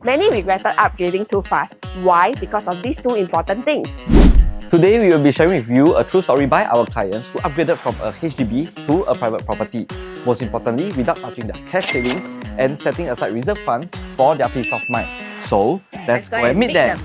Many regretted upgrading too fast. Why? Because of these two important things. Today, we will be sharing with you a true story by our clients who upgraded from a HDB to a private property. Most importantly, without touching their cash savings and setting aside reserve funds for their peace of mind. So, let's go and meet them.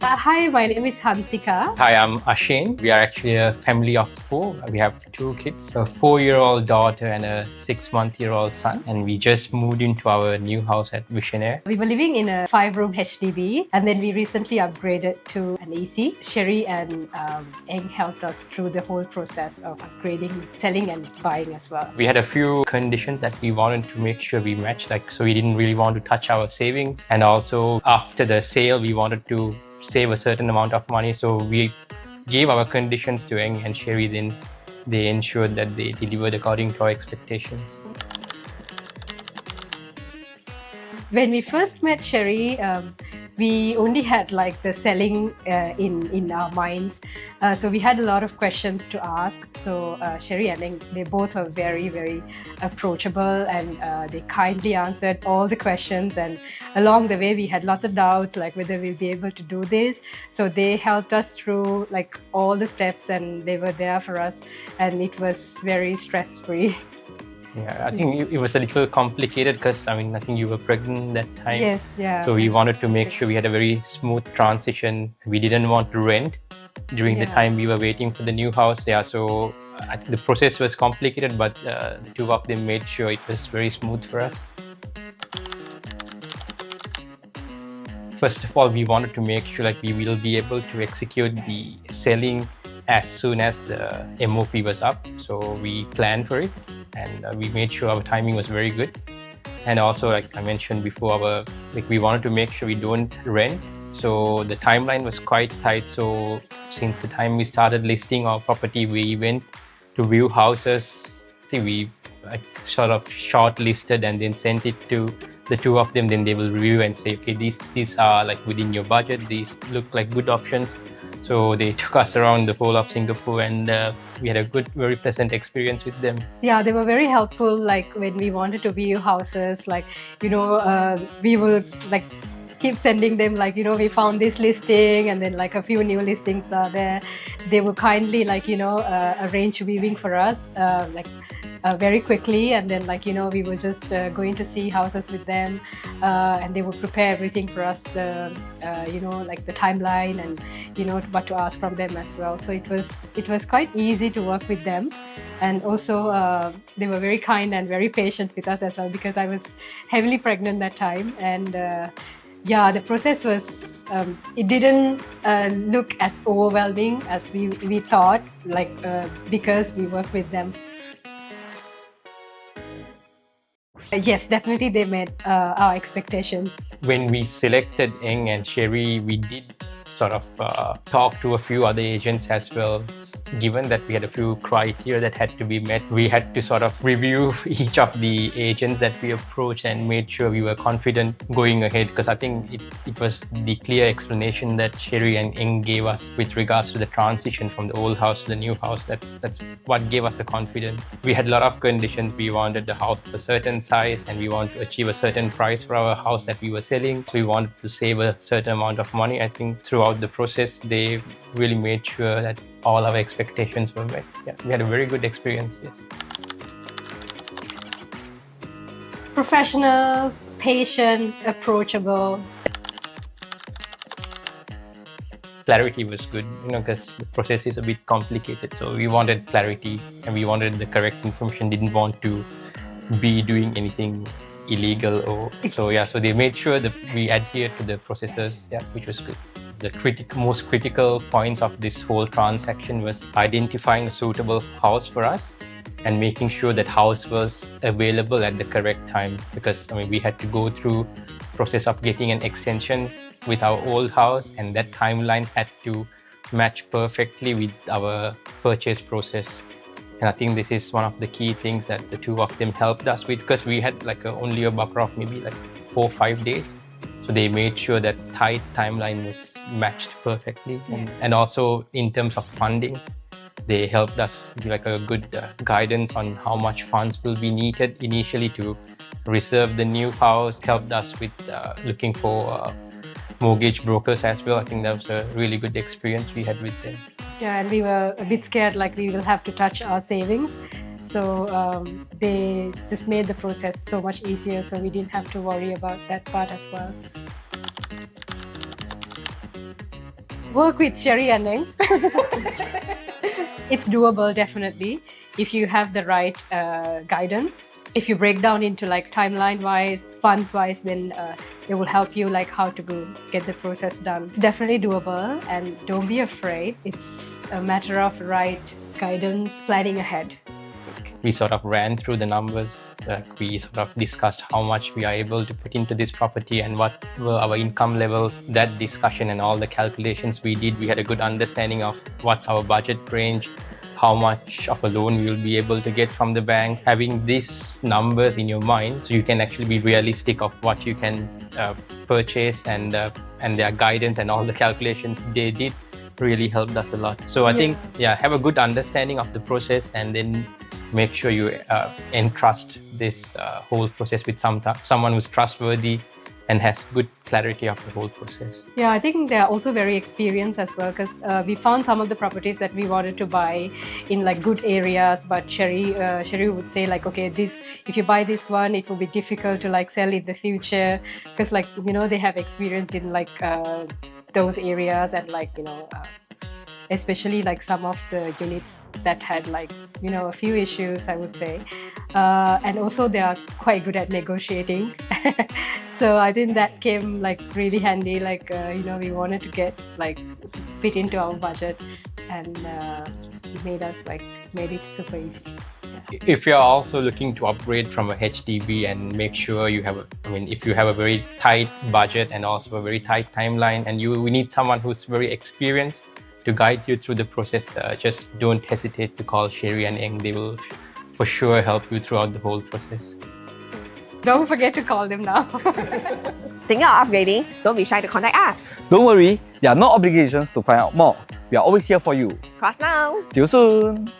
Hi, my name is Hansika. Hi, I'm Ashain. We are actually a family of four. We have two kids, a 4-year-old daughter and a 6-month-old son. And we just moved into our new house at Visionaire. We were living in a 5-room HDB, and then we recently upgraded to an AC. Sherry and Eng helped us through the whole process of upgrading, selling and buying as well. We had a few conditions that we wanted to make sure we matched, so we didn't really want to touch our savings. And also after the sale, we wanted to save a certain amount of money, so we gave our conditions to Eng and Sherry. Then they ensured that they delivered according to our expectations. When we first met Sherry, we only had the selling in our minds, so we had a lot of questions to ask. So Sherry and Eng, they both were very approachable, and they kindly answered all the questions. And along the way, we had lots of doubts whether we'll be able to do this. So they helped us through all the steps, and they were there for us, and it was very stress-free. Yeah, I think it was a little complicated because I think you were pregnant that time. Yes, yeah. So we wanted to make sure we had a very smooth transition. We didn't want to rent during the time we were waiting for the new house. Yeah, so I think the process was complicated, but the two of them made sure it was very smooth for us. First of all, we wanted to make sure we will be able to execute the selling as soon as the MOP was up. So we planned for it, and we made sure our timing was very good. And also, like I mentioned before, we wanted to make sure we don't rent. So the timeline was quite tight. So since the time we started listing our property, we went to view houses. We sort of shortlisted and then sent it to the two of them. Then they will review and say, okay, these are within your budget. These look like good options. So they took us around the whole of Singapore, and we had a good, very pleasant experience with them. Yeah, they were very helpful. When we wanted to view houses, we would keep sending them we found this listing, and then a few new listings are there. They would kindly arrange viewing for us very quickly, and then we were just going to see houses with them, and they would prepare everything for us, the timeline, and what to ask from them as well. So it was quite easy to work with them. And also they were very kind and very patient with us as well, because I was heavily pregnant that time. And yeah, the process was, it didn't look as overwhelming as we thought, because we worked with them. Yes, definitely they met our expectations. When we selected Eng and Sherry, we did sort of talk to a few other agents as well. Given that we had a few criteria that had to be met, we had to sort of review each of the agents that we approached and made sure we were confident going ahead, because I think it was the clear explanation that Sherry and Eng gave us with regards to the transition from the old house to the new house. That's what gave us the confidence. We had a lot of conditions. We wanted the house of a certain size, and we wanted to achieve a certain price for our house that we were selling. So we wanted to save a certain amount of money. I think throughout the process, they really made sure that all our expectations were met. Yeah, we had a very good experience, yes. Professional, patient, approachable. Clarity was good, because the process is a bit complicated. So we wanted clarity, and we wanted the correct information. Didn't want to be doing anything illegal, so they made sure that we adhered to the processes, which was good. The most critical points of this whole transaction was identifying a suitable house for us and making sure that house was available at the correct time, because we had to go through process of getting an extension with our old house, and that timeline had to match perfectly with our purchase process. And I think this is one of the key things that the two of them helped us with, because we had only a buffer of maybe 4 or 5 days. So they made sure that tight timeline was matched perfectly. Yes. And also in terms of funding, They helped us give like a good guidance on how much funds will be needed initially to reserve the new house, helped us with looking for mortgage brokers as well. I think that was a really good experience we had with them. Yeah, and we were a bit scared like we will have to touch our savings. So they just made the process so much easier, so we didn't have to worry about that part as well. Work with Sherry and Neng. It's doable, definitely, if you have the right guidance. If you break down into like timeline-wise, funds-wise, then it will help you like how to get the process done. It's definitely doable, and don't be afraid. It's a matter of right guidance, planning ahead. We sort of ran through the numbers. We sort of discussed how much we are able to put into this property and what were our income levels. That discussion and all the calculations we did, we had a good understanding of what's our budget range, how much of a loan we will be able to get from the bank. Having these numbers in your mind, so you can actually be realistic of what you can purchase, and their guidance and all the calculations they did really helped us a lot. So I think, have a good understanding of the process, and then make sure you entrust this whole process with someone who's trustworthy and has good clarity of the whole process. Yeah, I think they are also very experienced as well, because we found some of the properties that we wanted to buy in like good areas, but Sherry would say like, okay, if you buy this one, it will be difficult to like sell in the future, because like, you know, they have experience in like those areas, and like, you know, especially like some of the units that had like, you know, a few issues, I would say. And also they are quite good at negotiating. So I think that came like really handy, like, you know, we wanted to get like fit into our budget, and it made it super easy. If you're also looking to upgrade from a HDB and make sure you have, if you have a very tight budget and also a very tight timeline, and we need someone who's very experienced to guide you through the process, just don't hesitate to call Sherry and Eng. They will for sure help you throughout the whole process. Don't forget to call them now. Thinking of upgrading? Don't be shy to contact us. Don't worry, there are no obligations to find out more. We are always here for you. Cross now. See you soon.